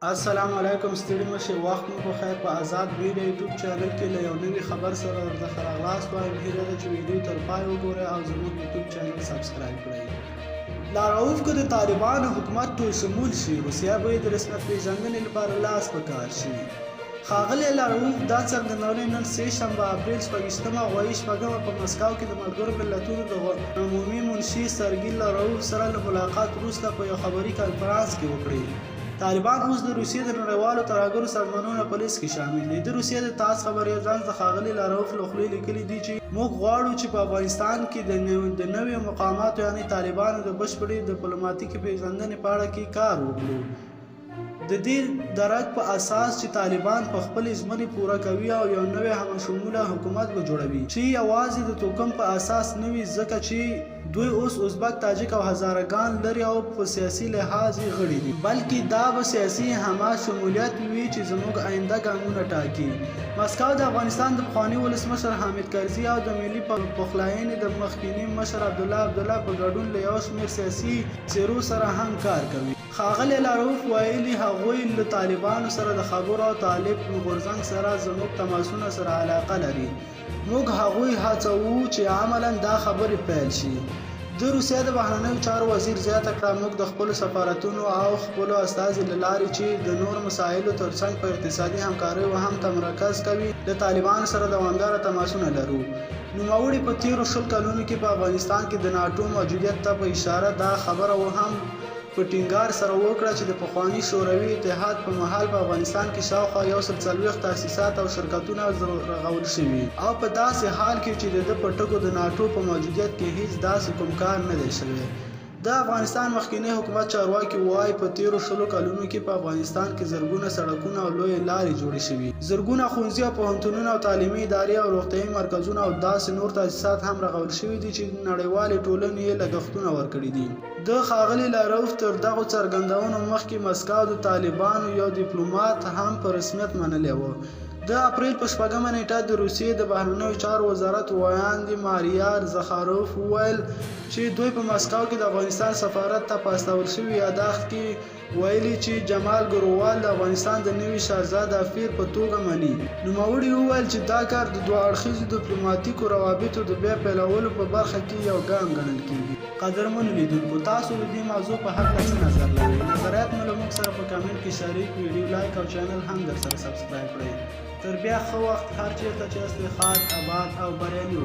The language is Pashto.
السلام علیکم ستړي مشي وخت مو په خیر په آزاد ویډیو یوټیوب چینل کې له یو نوي خبر سره درته راغلاست وایم. هیله ده چې ویډیو تر پای وګورئ او زموږ یوټیوب چینل سبسکرایب کړئ. لاراوف که د طالبانو حکومت ټول شمول شي، روسیه به د رسمیت پیژندنې لپاره لاس په کار شي. ښاغلی لاراوف دا څرګندونې نن سه شنبه اپریل 26 غوایي 6 په مسکو کې د ملګرو ملتونو د عمومي منشي سرګي لاراوف سره له ملاقات وروسته په یو خبري کنفرانس کې وکړې. طالبان اوس د روسیې د نړیوالو ترهګرو سازمانونو په لیست کې شامل دي. د روسیې د تاس خبري اژانس د ښاغلي لاراوف له خولې لیکلي دي چې موږ غواړو چې په افغانستان کې د نویو مقاماتو یعنې طالبانو د بشپړې ډیپلوماتیکي پیژندنې په اړه کې کار وکړو. د دې درک په اساس چې طالبان په خپل ژمنې پوره کوي او یو نوی همشموله حکومت به جوړوي چې یوازې د توکم په اساس نه وي، ځکه چې دوی اوس ازبک، تاجک او هزارګان لري او په سیاسي لحاظ یې غړي دي، بلکې دا به سیاسي همشمولیت وي چې زموږ آینده ګامونه ټاکي. مسکو د افغانستان د پخواني ولسمشر حامد کرزي او د ملي پخلاینې د مخکیني مشر عبدالله په ګډون له یو شمېر سیاسي څېرو سره هم کار کوي. ښاغلی لاراوف ویلي هغوی له طالبانو سره د خبرو او طالب غورځنګ سره زموږ تماسونو سره علاقه لري. موږ هغوی هڅوو چې عملاً دا خبرې پیل شي. د روسیې د بهرنیو چارو وزیر زیاته کړه، موږ د خپلو سفارتونو او خپلو استازي له لارې چې د نورو مسایلو ترڅنګ په اقتصادي همکاریو هم تمرکز کوي له طالبانو سره دوامداره تماسونه لرو. نوموړي په تیرو 20 کلونو کې په افغانستان کې د ناټو موجودیت ته په اشاره دا خبره هم په ټینګار سره وکړه چې د پخواني شوروي اتحاد په مهال په افغانستان کې شاوخوا 140 تاسیسات او شرکتونه رغول شوي، او په داسې حال کې چې د په ټکو د ناټو په موجودیت کې هیڅ داسې کوم کار نه دی شوی. د افغانستان مخکینی حکومت چارواکي وایي په تیرو 20 کلونو کې په افغانستان کې زرګونه سړکونه او لویې لارې جوړې شوي، زرګونه ښوونځي او پوهنتونونه او تعلیمي ادارې او روغتیایي مرکزونه او داسې نور تاسیسات هم رغول شوي دي چې نړیوالې ټولنې یې لګښتونه ورکړي دي. د ښاغلي لاراوف تر دغو څرګندونو مخکې مسکو د طالبانو یو ډیپلومات هم په رسمیت منلی و. د اپریل په 6 نیټه د روسیې د بهرنیو چارو وزارت ویاند ماریا زخاروف وویل چې دوی په مسکو کې د افغانستان سفارت ته په استول شوي یاداښت کې ویلي چې جمال ګرووال د افغانستان د نوي شاهزاده افیر په توګه مني. نوموړي وویل چې دا کار د دوه اړخیزو ډیپلوماتیکو روابطو د بیا پیلولو په برخه کې یو ګام ګڼل کیږي. قدرمنو لیدونکو، تاسو د دې موضوع په هکله څه نظر لرئ؟ نظریات مو له موږ سره په کامنټ کې شریک، ویډیو لایک او چینل هم در سره سبسکرایب کړئ. تر بیا ښه وخت، هر چیرته چې یاستئ ښاد، آباد او بریالي